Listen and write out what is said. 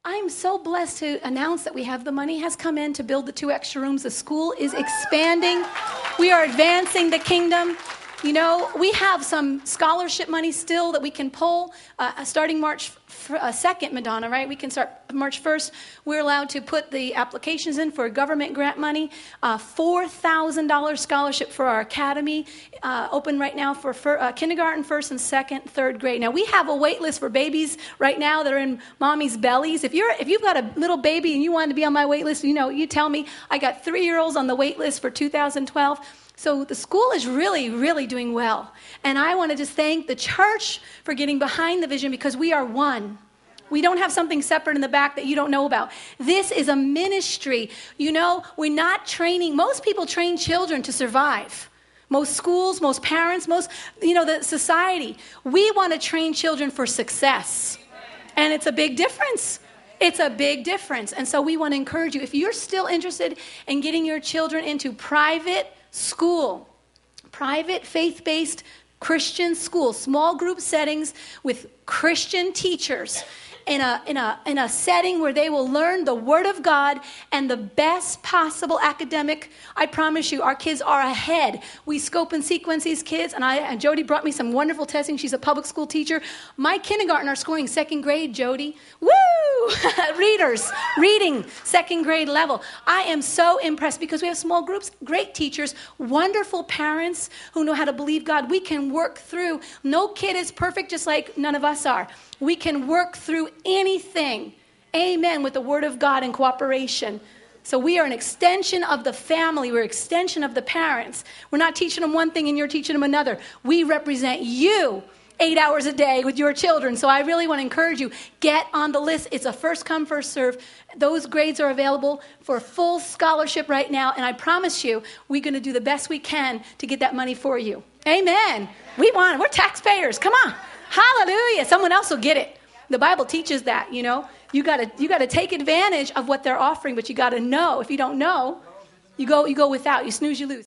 I'm so blessed to announce that we have the money has come in to build the 2 extra rooms. The school is expanding. We are advancing the kingdom. You know, we have some scholarship money still that we can pull starting March 2nd, Madonna, right? We can start March 1st. We're allowed to put the applications in for government grant money. $4,000 scholarship for our academy, open right now for kindergarten, 1st and 2nd, 3rd grade. Now, we have a wait list for babies right now that are in mommy's bellies. If you've got a little baby and you want to be on my wait list, you tell me. I got 3-year-olds on the wait list for 2012. So the school is really, really doing well. And I want to just thank the church for getting behind the vision because we are one. We don't have something separate in the back that you don't know about. This is a ministry. We're not training. Most people train children to survive. Most schools, most parents, the society. We want to train children for success. And it's a big difference. It's a big difference. And so we want to encourage you. If you're still interested in getting your children into private school, private faith-based Christian school, small group settings with Christian teachers in a setting where they will learn the Word of God and the best possible academic. I promise you, our kids are ahead. We scope and sequence these kids, and Jody brought me some wonderful testing. She's a public school teacher. My kindergarten are scoring 2nd grade, Jody. Woo! Reading, 2nd grade level. I am so impressed because we have small groups, great teachers, wonderful parents who know how to believe God. We can work through. No kid is perfect, just like none of us are. We can work through anything, amen, with the Word of God in cooperation. So we are an extension of the family. We're an extension of the parents. We're not teaching them one thing and you're teaching them another. We represent you 8 hours a day with your children. So I really want to encourage you, get on the list. It's a first come, first serve. Those grades are available for full scholarship right now. And I promise you, we're going to do the best we can to get that money for you. Amen. We want it. We're taxpayers. Come on. Hallelujah. Someone else will get it. The Bible teaches that, You got to take advantage of what they're offering, but you got to know. If you don't know, you go without. You snooze, you lose.